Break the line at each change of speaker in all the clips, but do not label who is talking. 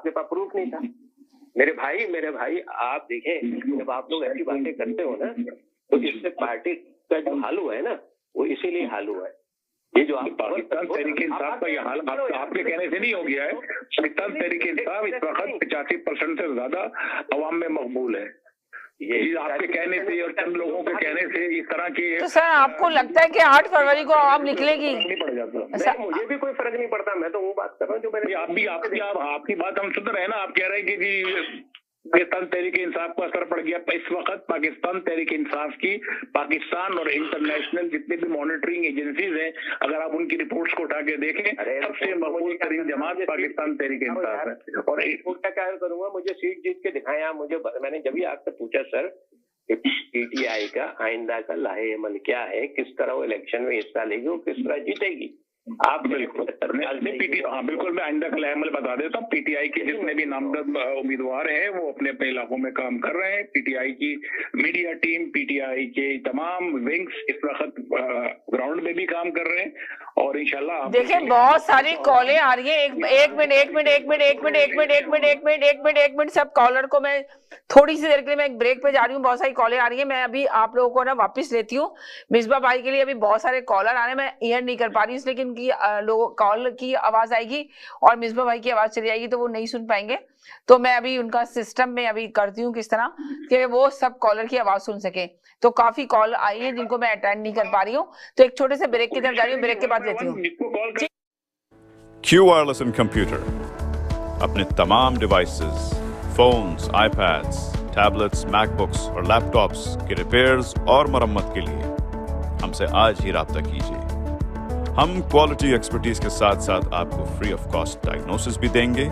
आपके पास प्रूफ नहीं था। मेरे भाई आप देखें, जब आप लोग ऐसी बातें करते हो ना, तो इससे पार्टी का जो हाल हुआ है ना, वो इसीलिए हाल हुआ है। ये जो आप
पाकिस्तान तहरीक इंसाफ का ये हाल आपके कहने से नहीं हो गया है। पाकिस्तान तहरीक इंसाफ इस वक्त 85% से ज्यादा अवाम में मकबूल है। ये आपके कहने से और चंद लोगों के कहने से इस तरह की।
तो सर आपको लगता है कि 8 फरवरी को आवाम निकलेगी?
नहीं पड़ जाता।
मुझे भी कोई फर्क नहीं पड़ता, मैं तो वो बात कर रहा हूँ जो मैंने
आपकी बात हम सुन रहे हैं ना। आप कह रहे हैं कि पाकिस्तान तहरीक इंसाफ को असर पड़ गया। इस वक्त पाकिस्तान तहरीक इंसाफ की पाकिस्तान और इंटरनेशनल जितने भी मॉनिटरिंग एजेंसीज हैं, अगर आप उनकी रिपोर्ट्स को उठा के देखें, सबसे मकबूल तरीन जमात पाकिस्तान तहरीक इंसाफ है। और रिपोर्ट का क्या करूंगा, मुझे सीट जीत के दिखाएं आप मुझे। मैंने जब भी आपसे पूछा सर पीटीआई का आइंदा का लाहे अमल क्या है, किस तरह वो इलेक्शन में हिस्सा लेगी, वो किस तरह जीतेगी, आप बिल्कुल बिल्कुल मैं आइंदा का अमल बता देता हूँ। पीटीआई के जितने भी नामजद उम्मीदवार हैं वो अपने अपने इलाकों में काम कर रहे हैं। पीटीआई की मीडिया टीम, पीटीआई के तमाम विंग्स इस वक्त ग्राउंड में भी काम कर रहे हैं और इंशाल्लाह
देखिए बहुत सारी कॉलें आ रही है। एक मिनट सब कॉलर को मैं थोड़ी सी देर के लिए मैं एक ब्रेक पे जा रही हूँ। बहुत सारी कॉलें आ रही है, मैं अभी आप लोगों को ना वापस लेती हूँ। मिसबा भाई के लिए अभी बहुत सारे कॉलर आ रहे हैं, मैं ईयर नहीं कर पा रही इसलिए कि उनकी कॉल की आवाज आएगी और मिसबा भाई की आवाज चली जाएगी तो वो नहीं सुन पाएंगे। तो मैं अभी उनका सिस्टम में अभी करती हूँ किस तरह कि वो सब कॉलर की आवाज सुन सके। तो काफी कॉल आई है जिनको मैं अटेंड नहीं कर पा रही हूँ, तो एक छोटे से ब्रेक की तरफ जा रही हूँ, ब्रेक के बाद लेती हूँ।
क्यू वायरलेस एंड कंप्यूटर अपने तमाम devices, phones, iPads, tablets, MacBooks और लैपटॉप्स के रिपेयर्स और मरम्मत के लिए हमसे आज ही राब्ता कीजिए। हम क्वालिटी एक्सपर्टीज के साथ साथ आपको फ्री ऑफ कॉस्ट डायग्नोसिस भी देंगे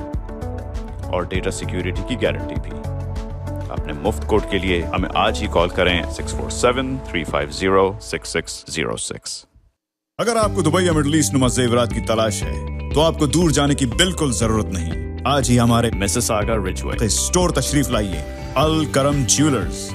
और डेटा सिक्योरिटी की गारंटी भी। अपने मुफ्त कोड के लिए हमें आज ही कॉल करें 647-350-6606।
अगर आपको दुबई या मिडल ईस्ट नुमा ज़ेवरात की तलाश है तो आपको दूर जाने की बिल्कुल जरूरत नहीं। आज ही हमारे मिसिसागा रिजवे स्टोर तशरीफ लाइए। अल करम ज्वेलर्स।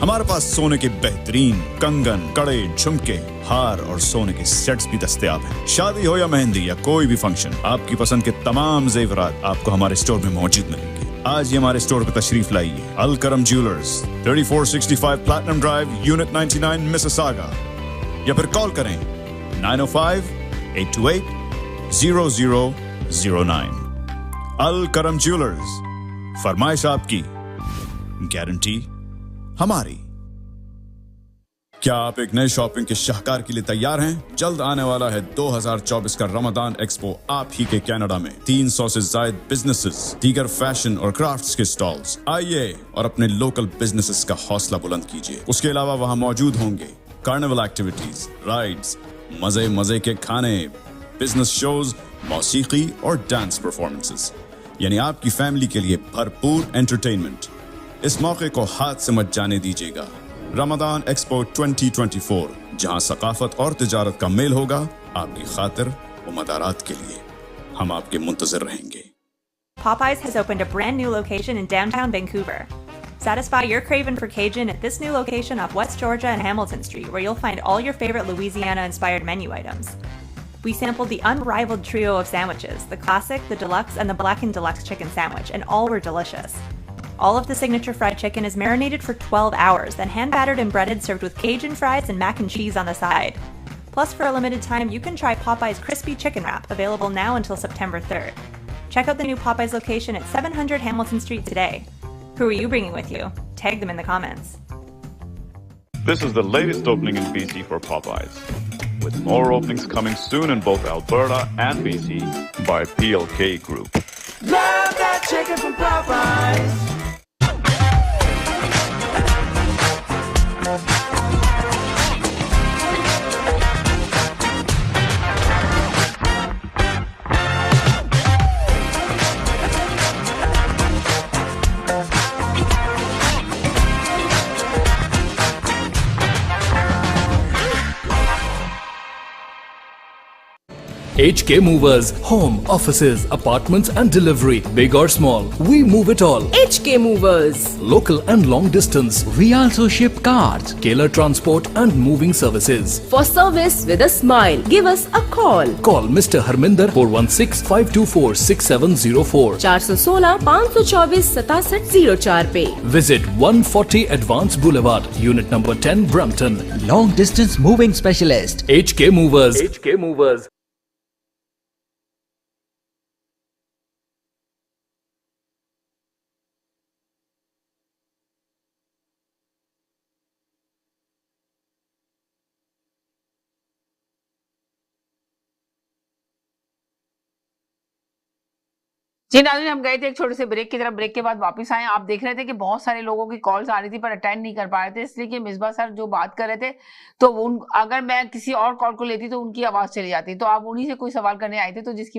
हमारे पास सोने के बेहतरीन कंगन, कड़े, झुमके, हार और सोने के सेट्स भी दस्तयाब हैं। शादी हो या मेहंदी या कोई भी फंक्शन, आपकी पसंद के तमाम जेवरात आपको हमारे स्टोर में मौजूद मिलेंगे। आज ही हमारे स्टोर पर तशरीफ लाइए। अल करम jewellers, 3465 platinum drive, unit 99, Mississauga. या फिर कॉल करें 905-828-0009। अल करम ज्वेलर्स, फरमाइश आपकी, गारंटी हमारी। क्या आप एक नए शॉपिंग के शाहकार के लिए तैयार हैं? जल्द आने वाला है 2024 का रमजान एक्सपो आप ही के कनाडा में। 300 से ज्यादा बिजनेसेस, दीगर फैशन और क्राफ्ट्स के स्टॉल्स। आइए और अपने लोकल बिजनेसेस का हौसला बुलंद कीजिए। उसके अलावा वहां मौजूद होंगे कार्निवल एक्टिविटीज, राइड्स, मजे मजे के खाने, बिजनेस शोज, मौसीकी और डांस परफॉर्मेंसेस, यानी आपकी फैमिली के लिए भरपूर एंटरटेनमेंट। इस मौके को हाथ से मत जाने दीजिएगा। रमजान एक्सपो 2024, जहां सकाफत और तिजारत का मेल होगा, आपकी खातिर व मदारात के लिए हम आपके मुंतजर रहेंगे।
Popeyes has opened a brand new location in downtown Vancouver. Satisfy your craving for Cajun at this new location off West Georgia and Hamilton Street, where you'll find all your favorite Louisiana-inspired menu items. We sampled the unrivaled trio of sandwiches, the classic, the deluxe, and the blackened deluxe chicken sandwich, and all were delicious. All of the signature fried chicken is marinated for 12 hours, then hand-battered and breaded, served with Cajun fries and mac and cheese on the side. Plus, for a limited time, you can try Popeye's Crispy Chicken Wrap, available now until September 3rd. Check out the new Popeye's location at 700 Hamilton Street today. Who are you bringing with you? Tag them in the comments.
This is the latest opening in BC for Popeyes, with more openings coming soon in both Alberta and BC by PLK Group.
Love that chicken from Popeyes.
HK Movers, home, offices, apartments and delivery, big or small, we move it all.
HK Movers.
Local and long distance, we also ship cars, Keller transport and moving services.
For service with a smile, give us a call.
Call Mr. Harminder 416-524-6704.
416-524-6704 पे.
Visit 140 Advance Boulevard, Unit number 10, Brampton.
Long distance moving specialist.
HK Movers. HK Movers.
जी नाज़रीन, हम गए थे एक छोटे से break की तरफ। ब्रेक के बाद वापस आए। आप देख रहे थे कि बहुत सारे लोगों की कॉल्स आ रही थी पर अटेंड नहीं कर पा रहे थे, इसलिए कि मिसबा सर जो बात कर रहे थे तो अगर मैं किसी और कॉल को लेती तो उनकी आवाज चली जाती। तो आप उन्हीं से कोई सवाल करने आए थे, तो जिसकी